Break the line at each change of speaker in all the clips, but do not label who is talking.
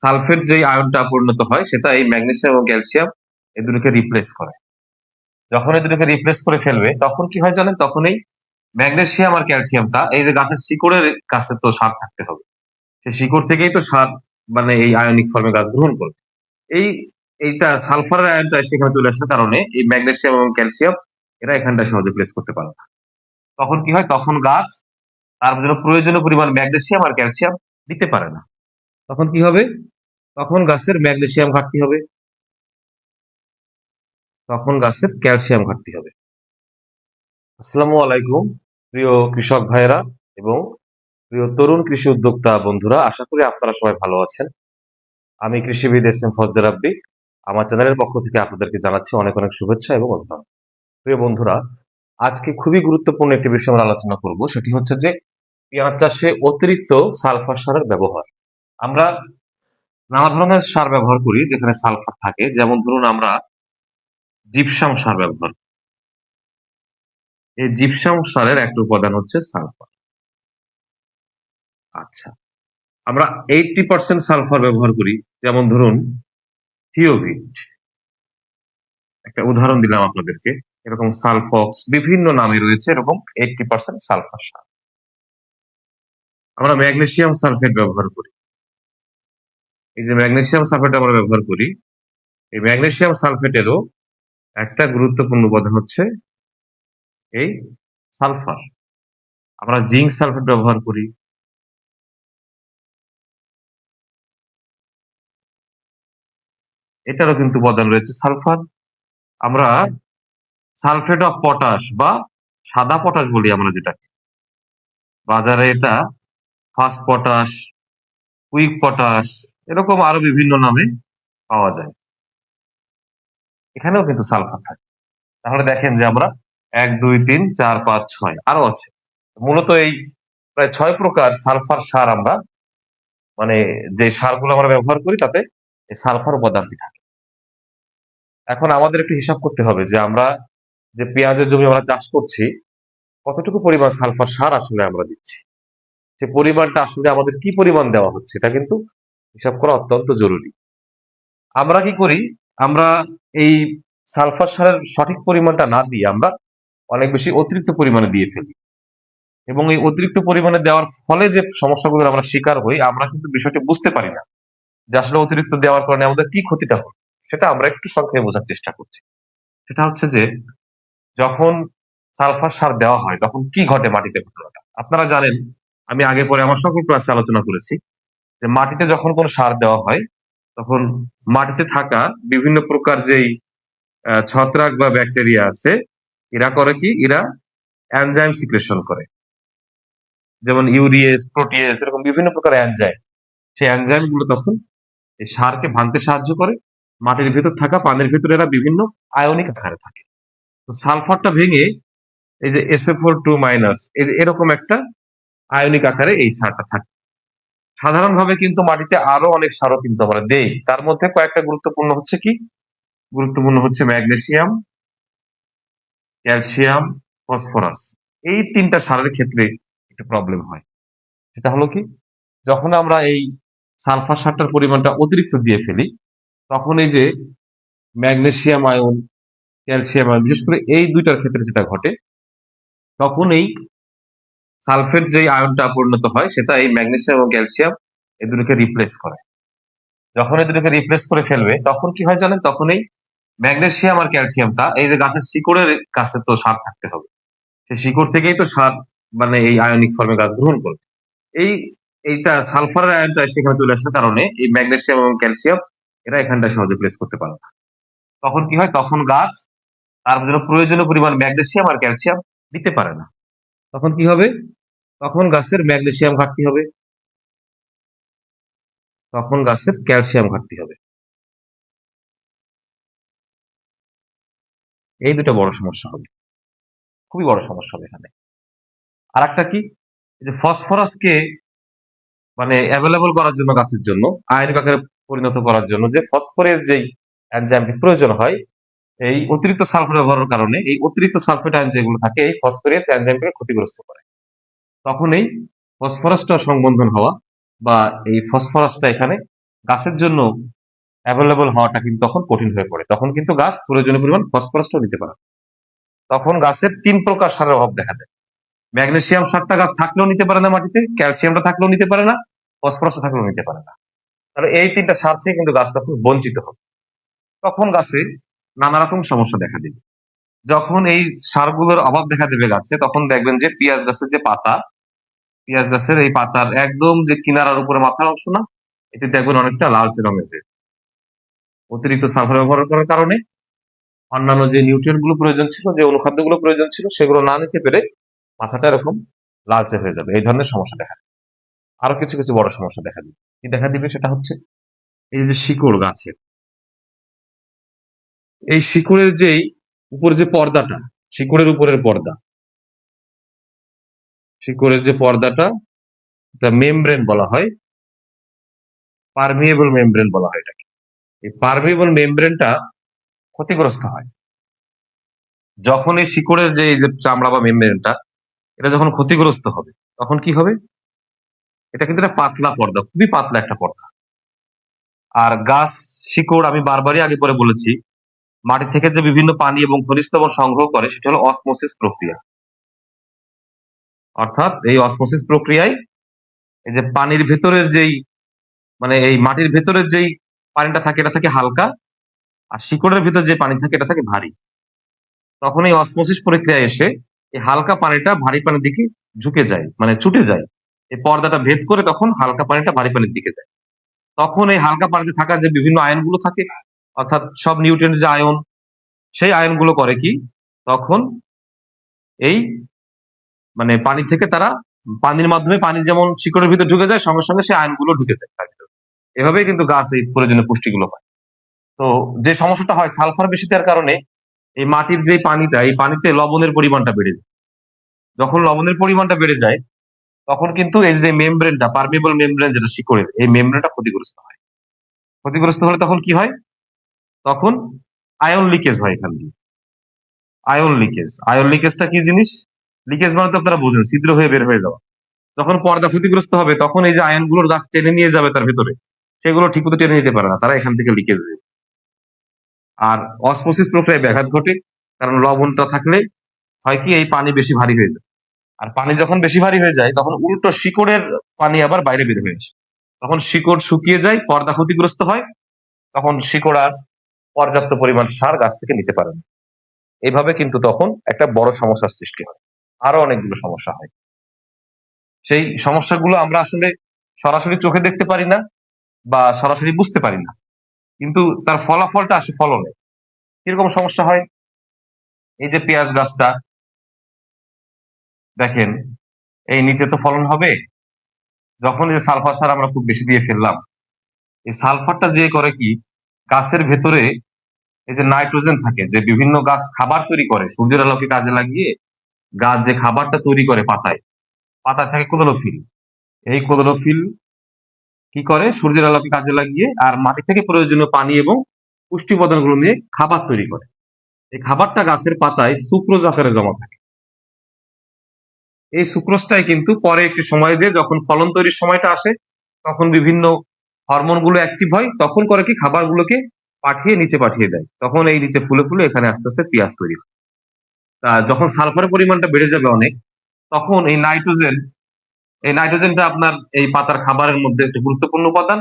Sulphate যেই আয়নটা পরিণত হয় সেটা এই ম্যাগনেসিয়াম এবং ক্যালসিয়াম এই দুটোকে রিপ্লেস করে। যখন এই দুটোকে রিপ্লেস করে ফেলবে তখন কি হয় জানেন? তখন এই ম্যাগনেসিয়াম আর ক্যালসিয়ামটা এই যে গাছের শিকড়ের কাছে তো সার থাকতে হবে। সেই শিকড় থেকেই তো সার মানে এই আয়নিক ফর্মে গাছ গ্রহণ করবে। এই এইটা সালফারের আয়নটা সেখানে চলে আসার কারণে এই ম্যাগনেসিয়াম এবং ক্যালসিয়াম এরা এখানটায় সহজে প্লেস করতে পারে না। তখন কি হয়? তখন গাছ তার জন্য প্রয়োজনীয় পরিমাণ ম্যাগনেসিয়াম আর ক্যালসিয়াম দিতে পারে না। তখন কি হবে? তখন গাছের ম্যাগনেসিয়াম ঘাটতি হবে। তখন গাছের ক্যালসিয়াম ঘাটতি হবে। আসসালামু আলাইকুম প্রিয় কৃষক ভাইয়েরা এবং প্রিয় তরুণ কৃষি উদ্যোক্তা বন্ধুরা, আশা করি আপনারা সবাই ভালো আছেন। আমি কৃষিবিদ এস এম ফজলে রাব্বি। আমার চ্যানেলের পক্ষ থেকে আপনাদেরকে জানাচ্ছি অনেক অনেক শুভেচ্ছা এবং অভিনন্দন। প্রিয় বন্ধুরা, আজকে খুবই গুরুত্বপূর্ণ একটি বিষয় আমরা আলোচনা করব, সেটি হচ্ছে যে পেঁয়াজ চাষে অতিরিক্ত সালফার সারের ব্যবহার। আমরা নানা ধরনের সার ব্যবহার করি যেখানে সালফার থাকে, যেমন ধরুন আমরা জিপসাম সার ব্যবহার করি। এই জিপসাম সারের একটা উপাদান হচ্ছে সালফার। আচ্ছা, আমরা 80% সালফার ব্যবহার করি, যেমন ধরুন থিওভিট, একটা উদাহরণ দিলাম আপনাদেরকে। এরকম সালফক্স বিভিন্ন নামে রয়েছে এরকম 80% সালফার সার। আমরা ম্যাগনেসিয়াম সালফেট ব্যবহার করি। এই যে ম্যাগনেসিয়াম সালফেট আমরা ব্যবহার করি, এই ম্যাগনেসিয়াম সালফেটেরও একটা গুরুত্বপূর্ণ উপাদান হচ্ছে এই সালফার। আমরা জিঙ্ক সালফেট ব্যবহার করি। এটারও কিন্তু উপাদান রয়েছে সালফার। আমরা সালফেট অফ পটাশ বা সাদা পটাশ বলি আমরা যেটাকে, বাজারে এটা ফাস্ট পটাশ, কুইক পটাশ, এরকম আরো বিভিন্ন নামে পাওয়া যায়। এখানেও কিন্তু সালফার থাকে। তাহলে দেখেন যে আমরা ১, ২, ৩, ৪, ৫, ৬ আরো আছে। মূলত এই প্রায় ৬ প্রকার সালফার সার আমরা মানে যে সারগুলো আমরা ব্যবহার করি তাতে এই সালফার উপাদানটি থাকে। এখন আমাদের একটু হিসাব করতে হবে যে আমরা যে পেঁয়াজের জমি আমরা চাষ করছি, কতটুকু পরিমাণ সালফার সার আসলে আমরা দিচ্ছি। সে পরিমাণটা আসলে আমাদের কি পরিমাণ দেওয়া হচ্ছে এটা কিন্তু হিসাব করা অত্যন্ত জরুরি। আমরা কি করি? আমরা এই সালফার সারের সঠিক পরিমাণটা না দিয়ে আমরা অনেক বেশি অতিরিক্ত পরিমাণে দিয়ে ফেলি। এবং এই অতিরিক্ত পরিমাণে দেওয়ার ফলে যে সমস্যাগুলোর আমরা শিকার হই, আমরা কিন্তু বিষয়টি বুঝতে পারি না যে আসলে অতিরিক্ত দেওয়ার কারণে আমাদের কি ক্ষতিটা হলো। সেটা আমরা একটু সংক্ষেপে বোঝার চেষ্টা করছি। সেটা হচ্ছে যে যখন সালফার সার দেওয়া হয় তখন কি ঘটে মাটিতে ঘটনাটা? আপনারা জানেন, আমি আগে পরে আমার সকল ক্লাসে আলোচনা করেছি যে মাটিতে যখন কোনো সার দেওয়া হয় তখন মাটিতে থাকা বিভিন্ন প্রকার যেই ছত্রাক বা ব্যাকটেরিয়া আছে, এরা করে কি? এরা এনজাইম সিক্রেশন করে। যেমন ইউরিয়েস, প্রোটিয়েস এরকম বিভিন্ন প্রকার এনজাইম। সেই এনজাইম গুলো তখন এই সারকে ভাঙতে সাহায্য করে। মাটির ভেতর থাকা পানির ভেতরে এরা বিভিন্ন আয়নিক আকারে থাকে। তো সালফারটা ভেঙে এই যে SF4 - এই যে এরকম একটা আয়নিক আকারে এই সারটা থাকে। সাধারণভাবে কিন্তু মাটিতে আরো অনেক সারও কিন্তু আমরা দেই। তার মধ্যে কয়েকটা গুরুত্বপূর্ণ হচ্ছে কি? গুরুত্বপূর্ণ হচ্ছে ম্যাগনেসিয়াম, ক্যালসিয়াম, ফসফরাস। এই ৩ টা সারের ক্ষেত্রে একটু প্রবলেম হয়। সেটা হলো কি? যখন আমরা এই সালফার সারটার পরিমাণটা অতিরিক্ত দিয়ে ফেলি, তখন এই যে ম্যাগনেসিয়াম আয়ন, ক্যালসিয়াম আয়ন, বিশেষ করে এই ২ টার ক্ষেত্রে যেটা ঘটে, তখন এই সালফেট যেই আয়নটা পরিণত হয় সেটা এই ম্যাগনেসিয়াম এবং ক্যালসিয়াম এই দুটোকে রিপ্লেস করে। যখন এই দুটোকে রিপ্লেস করে ফেলবে তখন কি হয় জানেন? তখন এই ম্যাগনেসিয়াম আর ক্যালসিয়ামটা এই যে গাছের শিকড়ের কাছে তো সার থাকতে হবে। সেই শিকড় থেকেই তো সার মানে এই আয়নিক ফর্মে গাছ গ্রহণ করবে। এই এইটা সালফারের আয়নটা সেখানে চলে আসার কারণে এই ম্যাগনেসিয়াম এবং ক্যালসিয়াম এরা এখানটায় সহজে প্লেস করতে পারে না। তখন কি হয়? তখন গাছ তার জন্য প্রয়োজনীয় পরিমাণ ম্যাগনেসিয়াম আর ক্যালসিয়াম দিতে পারে না। তখন কি হবে? তখন গাছের ম্যাগনেসিয়াম ঘাটতি হবে। তখন গাছের ক্যালসিয়াম ঘাটতি হবে। এই ২ টা বড় সমস্যা হবে। খুবই বড় সমস্যা হবে এখানে। আরেকটা কি? এই যে ফসফরাসকে মানে এভেইলেবল করার জন্য গাছের জন্য, আয়নিক আকারে পরিণত করার জন্য যে ফসফরাস যেই এনজাইমটি প্রয়োজন হয়, এই অতিরিক্ত সালফার ব্যবহারের কারণে এই অতিরিক্ত সালফেট আয়ন যেগুলো থাকে এই ফসফরাস এনজাইমটাকে ক্ষতিগ্রস্ত করে। তখন এই ফসফরাসটা সংবন্ধন হওয়া বা এই ফসফরাসটা এখানে গাছের জন্য অ্যাভেলেবল হওয়াটা কিন্তু তখন কঠিন হয়ে পড়ে। তখন কিন্তু গাছ প্রয়োজনীয় পরিমাণ ফসফরাসটাও দিতে পারে না। তখন গাছের ৩ প্রকার সারের অভাব দেখা দেয়। ম্যাগনেসিয়াম সারটা গাছ থাকলেও নিতে পারে না মাটিতে, ক্যালসিয়ামটা থাকলেও নিতে পারে না, ফসফরাসটা থাকলেও নিতে পারে না। তাহলে এই ৩ টা সার থেকে কিন্তু গাছ তখন বঞ্চিত হবে। তখন গাছে নানা রকম সমস্যা দেখা দিবে। যখন এই সারগুলোর অভাব দেখা দেবে গাছে, তখন দেখবেন যে পিঁয়াজ গাছের যে পাতা, পিঁয়াজ গাছের এই পাতার একদম যে কিনারার উপরে মাথার অংশ না, এটি দেখবেন অনেকটা লালচে রঙের হয়ে যায়। অতিরিক্ত সালফার ব্যবহার করার কারণে অন্যান্য যে নিউট্রিয়েন্ট গুলো প্রয়োজন ছিল, যে অনুখাদ্যগুলো প্রয়োজন ছিল, সেগুলো না নিতে পেরে মাথাটা এরকম লালচে হয়ে যাবে। এই ধরনের সমস্যা দেখা দিবে। আরো কিছু, কিছু বড় সমস্যা দেখা দিবে। কি দেখা দিবে সেটা হচ্ছে এই যে শিকড় গাছের, এই শিকড়ের যেই উপরে যে পর্দাটা, শিকড়ের উপরের পর্দা, শিকড়ের যে পর্দাটা, এটা মেমব্রেন বলা হয়, পারমিয়েবল মেমব্রেন বলা হয় এটাকে। এই পারমিয়েবল মেমব্রেনটা ক্ষতিগ্রস্ত হয়। যখন এই শিকড়ের যে এই যে চামড়া বা মেমব্রেনটা, এটা যখন ক্ষতিগ্রস্ত হবে, তখন কি হবে? এটা কিন্তু একটা পাতলা পর্দা, খুবই পাতলা একটা পর্দা। আর গাছ, শিকড় আমি বারবারই আগে পরে বলেছি, মাটি থেকে যে বিভিন্ন পানি এবং খনিজ লবণ সংগ্রহ করে সেটা হলো অসমোসিস প্রক্রিয়া। অর্থাৎ এই অসমোসিস প্রক্রিয়ায় এই যে পানির ভেতরের যেই মানে এই মাটির ভেতরের যেই পানিটা থাকে এটা থাকে হালকা, আর শিকড়ের ভিতর যে পানি থাকে এটা থাকে ভারী। তখন এই অসমোসিস প্রক্রিয়ায় এসে এই হালকা পানিটা ভারী পানির দিকে ঝুঁকে যায়, মানে ছুটে যায়। এই পর্দাটা ভেদ করে তখন হালকা পানিটা ভারী পানির দিকে যায়। তখন এই হালকা পানিতে থাকা যে বিভিন্ন আয়নগুলো থাকে, অর্থাৎ সব নিউট্রিয়েন্ট যে আয়ন, সেই আয়নগুলো করে কি, তখন এই মানে পানি থেকে তারা পানির মাধ্যমে, পানি যেমন শিকড়ের ভিতরে ঢুকে যায়, সঙ্গে সঙ্গে সেই আয়নগুলো ঢুকে যায় তার ভিতরে। এভাবেই কিন্তু গাছ এই প্রয়োজনীয় পুষ্টিগুলো পায়। তো যে সমস্যাটা হয় সালফার বেশি দেওয়ার কারণে, এই মাটির যে পানিটা, এই পানিতে লবণের পরিমাণটা বেড়ে যায়। যখন লবণের পরিমাণটা বেড়ে যায়, তখন কিন্তু এই যে মেমব্রেনটা, পারমিয়েবল মেমব্রেন যেটা শিকড়ের, এই মেমব্রেনটা ক্ষতিগ্রস্ত হয়। ক্ষতিগ্রস্ত হলে তখন কি হয়? তখন আয়ন লিকেজ হয় এখান দিয়ে। আয়ন লিকেজ, আয়ন লিকেজটা কি জিনিস? লিকেজ মানে তো আপনারা বুঝেন, ছিদ্র হয়ে বের হয়ে যাওয়া। যখন পর্দা ক্ষতিগ্রস্ত হবে, তখন এই যে আয়নগুলোর গাছ টেনে নিয়ে যাবে তার ভেতরে, সেগুলো ঠিক মতো টেনে নিতে পারে না, তারা এখান থেকে লিকেজ হয়ে যায়। আর অসমোসিস প্রক্রিয়ায় ব্যাঘাত ঘটে, কারণ লবণটা থাকলে হয় কি, এই পানি বেশি ভারী হয়ে যায়। আর পানি যখন বেশি ভারী হয়ে যায়, তখন উল্টো শিকড়ের পানি আবার বাইরে বের হয়ে আসে। তখন শিকড় শুকিয়ে যায়, পর্দা ক্ষতিগ্রস্ত হয়, তখন শিকড় আর পর্যাপ্ত পরিমাণ সার গাছ থেকে নিতে পারে না। এইভাবে কিন্তু তখন একটা বড় সমস্যার সৃষ্টি হয়। আরো অনেকগুলো সমস্যা হয়। সেই সমস্যাগুলো আমরা আসলে সরাসরি চোখে দেখতে পারি না বা সরাসরি বুঝতে পারি না। কিন্তু তার ফলাফলটা আসে ফলনে। কিরকম সমস্যা হয়? এই যে পেঁয়াজ গাছটা দেখেন, এই নিচে তো ফলন হবে। যখন এই সালফার সার আমরা খুব বেশি দিয়ে ফেললাম, এই সালফারটা যে করে কি, গাছের ভেতরে এই যে নাইট্রোজেন থাকে, যে বিভিন্ন গাছ খাবার তৈরি করে সূর্যের আলোকে কাজে লাগিয়ে, গাছ যে খাবারটা তৈরি করে পাতায়, পাতায় থাকে ক্লোরোফিল। এই ক্লোরোফিল কি করে, সূর্যের আলোকে কাজে লাগিয়ে আর মাটি থেকে প্রয়োজনীয় পানি এবং পুষ্টি উপাদানগুলো নিয়ে খাবার তৈরি করে। এই খাবারটা গাছের পাতায় সুক্রোজ আকারে জমা থাকে। এই সুক্রোজটাই কিন্তু পরে একটি সময়, যে যখন ফলন তৈরির সময়টা আসে, তখন বিভিন্ন হরমোন গুলো অ্যাক্টিভ হয়, তখন করে কি, খাবারগুলোকে পাঠিয়ে নিচে পাঠিয়ে দেয়। তখন এই নিচে ফুলে ফুলে এখানে আস্তে আস্তে পেঁয়াজ তৈরি হয়। যখন সালফারের পরিমাণটা বেড়ে যাবে অনেক, তখন এই নাইট্রোজেনটা আপনার এই পাতার খাবারের মধ্যে একটা গুরুত্বপূর্ণ উপাদান,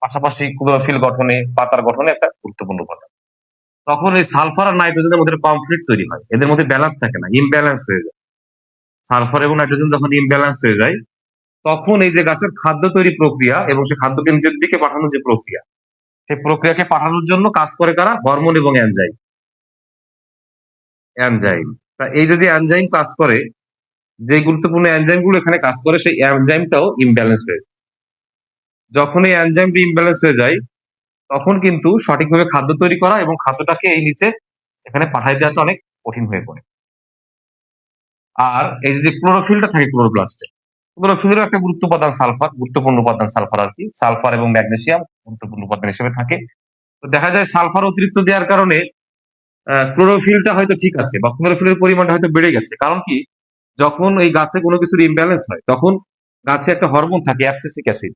পাশাপাশি ক্লোরোফিল গঠনে, পাতার গঠনে একটা গুরুত্বপূর্ণ উপাদান। তখন এই সালফার আর নাইট্রোজেনের মধ্যে কনফ্লিক্ট তৈরি হয়, এদের মধ্যে ব্যালেন্স থাকে না, ইমব্যালেন্স হয়ে যায়। সালফার এবং নাইট্রোজেন যখন ইমব্যালেন্স হয়ে যায়, তখন এই যে গাছের খাদ্য তৈরি প্রক্রিয়া এবং সেই খাদ্যকে নিজের দিকে পাঠানোর যে প্রক্রিয়া, সেই প্রক্রিয়াকে পাঠানোর জন্য কাজ করে কারা? হরমোন এবং এনজাইম। এনজাইম তা এই যে যে এনজাইম কাজ করে, যে গুরুত্বপূর্ণ এনজাইম গুলো এখানে কাজ করে, সেই এনজাইমটাও ইমব্যালেন্স হয়ে যায়। যখন এই এনজাইমটি ইমব্যালেন্স হয়ে যায়, তখন কিন্তু সঠিকভাবে খাদ্য তৈরি করা এবং খাদ্যটাকে এই নিচে এখানে পাঠাই দেওয়াটা অনেক কঠিন হয়ে পড়ে। আর এই যে ক্লোরোফিলটা থাকে ক্লোরোপ্লাস্টে, ক্লোরোফিলেরও একটা গুরুত্বপূর্ণ উপাদান সালফার আর কি। সালফার এবং ম্যাগনেসিয়াম গুরুত্বপূর্ণ উপাদান হিসেবে থাকে। তো দেখা যায় সালফার অতিরিক্ত দেওয়ার কারণে ক্লোরোফিলটা হয়তো ঠিক আছে, বা ক্লোরোফিলের পরিমাণটা হয়তো বেড়ে গেছে। কারণ কি, যখন এই গাছে কোনো কিছুর ইমব্যালেন্স হয়, তখন গাছে একটা হরমোন থাকে অ্যাবসিসিক অ্যাসিড।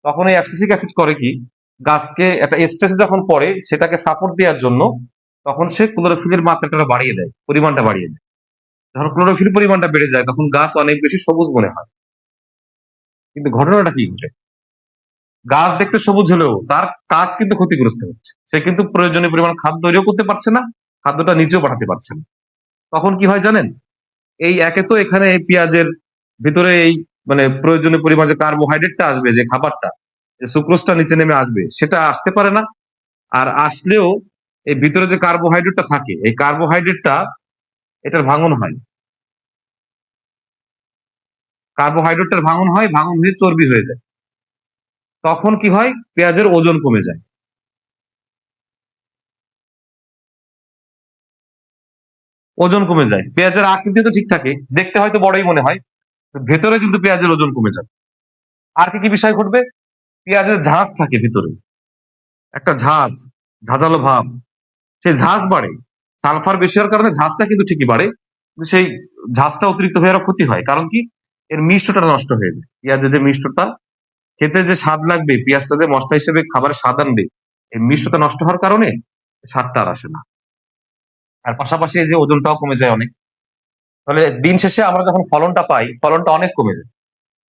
তখন এই অ্যাবসিসিক অ্যাসিড করে কি, গাছকে একটা স্ট্রেসে যখন পড়ে সেটাকে সাপোর্ট দেওয়ার জন্য তখন সে ক্লোরোফিলের মাত্রাটা বাড়িয়ে দেয়, পরিমাণটা বাড়িয়ে দেয়। যখন ক্লোরোফিল পরিমাণটা বেড়ে যায় তখন গাছ অনেক বেশি সবুজ মনে হয়। কিন্তু ঘটনাটা কি ঘটে? গাছ দেখতে সবুজ হলেও তার কাজ কিন্তু ক্ষতিগ্রস্ত হচ্ছে। সে কিন্তু প্রয়োজনীয় পরিমাণ খাদ্য তৈরিও করতে পারছে না, খাদ্যটা নিচেও পাঠাতে পারছে না। তখন কি হয় জানেন? এই একে তো এখানে এই পেঁয়াজের ভিতরে এই মানে প্রয়োজনীয় পরিমাণ যে কার্বোহাইড্রেটটা আসবে, যে খাবারটা, যে সুক্রোজটা নিচে নেমে আসবে সেটা আসতে পারে না। আর আসলেও এই ভিতরে যে কার্বোহাইড্রেটটা থাকে এই কার্বোহাইড্রেটটা এটার ভাঙন হয়। কার্বোহাইড্রেটটার ভাঙন হয়, ভাঙন হয়ে চর্বি হয়ে যায়। তখন কি হয়? পেঁয়াজের ওজন কমে যায়। ওজন কমে যায়। পেঁয়াজের আকৃতি তো ঠিক থাকে, দেখতে হয়তো বড়ই মনে হয়, ভেতরে কিন্তু পেঁয়াজের ওজন কমে যায়। আর কি কি বিষয় ঘটবে? পেঁয়াজের ঝাঁজ থাকে ভিতরে, একটা ঝাঁজ, ঝাঁঝালো ভাব, সেই ঝাঁজ বাড়ে। সালফার বেশি হওয়ার কারণে ঝাঁজটা কিন্তু ঠিকই বাড়ে, কিন্তু সেই ঝাঁজটা অতিরিক্ত হয়ে আরো ক্ষতি হয়। কারণ কি? এর মিষ্টটা নষ্ট হয়ে যায়। পেঁয়াজের যে মিষ্টতা, খেতে যে স্বাদ লাগবে, পেঁয়াজটা যে মশলা হিসেবে খাবারের স্বাদ আনবে, এই মিষ্টতা নষ্ট হওয়ার কারণে স্বাদটা আর আসে না। আর পাশাপাশি এই যে ওজনটাও কমে যায় অনেক। তাহলে দিন শেষে আমরা যখন ফলনটা পাই, ফলনটা অনেক কমে যায়।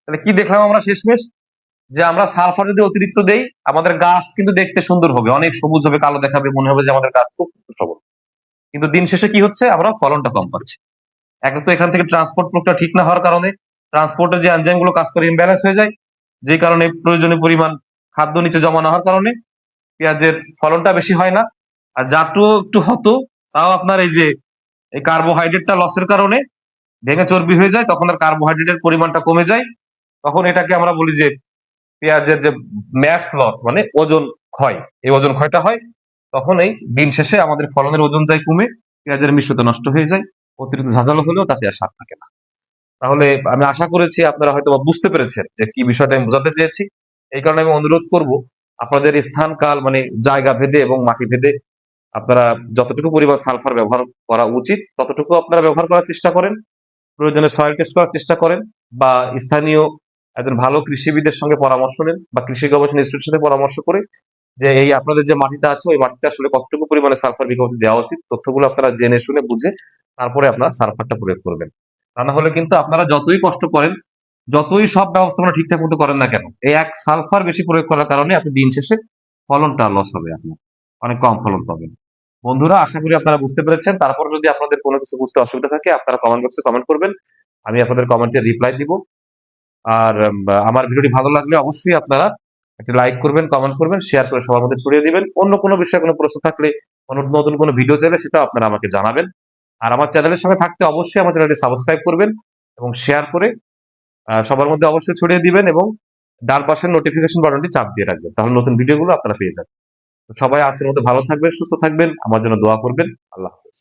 তাহলে কি দেখলাম আমরা শেষমেশ? যে আমরা সালফার যদি অতিরিক্ত দেই, আমাদের গাছ কিন্তু দেখতে সুন্দর হবে, অনেক সবুজ হবে, কালো দেখাবে, মনে হবে যে আমাদের গাছ খুব সবল। কিন্তু দিন শেষে কি হচ্ছে? আমরা ফলনটা কম পাচ্ছি। এক তো এখান থেকে ট্রান্সপোর্ট প্রক্রিয়া ঠিক না হওয়ার কারণে ট্রান্সপোর্টের যে এনজাইম গুলো কাজ করে ইমব্যালেন্স হয়ে যায়, যে কারণে প্রয়োজনীয় পরিমাণ খাদ্য নিচে জমা না হওয়ার কারণে পেঁয়াজের ফলনটা বেশি হয় না। আর যাটুকু একটু হতো তাও আপনার এই যে এই কার্বোহাইড্রেটটা লসের কারণে ভেঙে চর্বি হয়ে যায়, তখন আর কার্বোহাইড্রেটের পরিমাণটা কমে যায়। তখন এটাকে আমরা বলি যে পেঁয়াজের যে ম্যাস লস, মানে ওজন ক্ষয়, এই ওজন ক্ষয়টা হয়। তখন এই দিন শেষে আমাদের ফলনের ওজন যায় কমে, পেঁয়াজের মিশ্রতা নষ্ট হয়ে যায়, অতিরিক্ত ঝাঁঝালো হলেও তাতে আর স্বাদ থাকে না। তাহলে আমি আশা করেছি আপনারা হয়তো বুঝতে পেরেছেন যে কি বিষয়টা আমি বোঝাতে চেয়েছি। এই কারণে আমি অনুরোধ করব, আপনাদের স্থান কাল মানে জায়গা ভেদে এবং মাটি ভেদে আপনারা যতটুকু পরিমাণ সালফার ব্যবহার করা উচিত ততটুকু আপনারা ব্যবহার করার চেষ্টা করেন। প্রয়োজনে সয়েল টেস্ট করার চেষ্টা করেন, বা স্থানীয় একজন ভালো কৃষিবিদের সঙ্গে পরামর্শ নেন, বা কৃষি গবেষণা ইনস্টিটিউটের সাথে পরামর্শ করে যে এই আপনাদের যে মাটিটা আছে ওই মাটিটা আসলে কতটুকু পরিমাণে সালফার বিঘা প্রতি দেওয়া উচিত, তথ্যগুলো আপনারা জেনে শুনে বুঝে তারপরে আপনারা সালফারটা প্রয়োগ করবেন। তা না হলে কিন্তু আপনারা যতই কষ্ট করেন, যতই সব ব্যবস্থাপনা ঠিকঠাক মতো করেন না কেন, এই এক সালফার বেশি প্রয়োগ করার কারণে আপনি দিন শেষে ফলনটা লস হবে, আপনার অনেক কম ফলন পাবেন। বন্ধুরা, আশা করি আপনারা বুঝতে পেরেছেন। তারপর যদি আপনাদের কোনো কিছু বুঝতে অসুবিধা থাকে আপনারা কমেন্ট বক্সে কমেন্ট করবেন, আমি আপনাদের কমেন্টের রিপ্লাই দিব। আর আমার ভিডিওটি ভালো লাগলে অবশ্যই আপনারা একটা লাইক করবেন, কমেন্ট করবেন, শেয়ার করে সবার মধ্যে ছড়িয়ে দিবেন। অন্য কোনো বিষয়ে কোনো প্রশ্ন থাকলে, নতুন কোনো ভিডিও চাইলে সেটা আপনারা আমাকে জানাবেন। আর আমার চ্যানেলের সঙ্গে থাকতে অবশ্যই আমার চ্যানেলটি সাবস্ক্রাইব করবেন এবং শেয়ার করে সবার মধ্যে অবশ্যই ছড়িয়ে দিবেন, এবং ডান পাশের নোটিফিকেশন বাটনটি চাপ দিয়ে রাখবেন, তাহলে নতুন ভিডিওগুলো আপনারা পেয়ে যাবেন। তো সবাই আজকের মতো ভালো থাকবেন, সুস্থ থাকবেন, আমার জন্য দোয়া করবেন। আল্লাহ হাফেজ।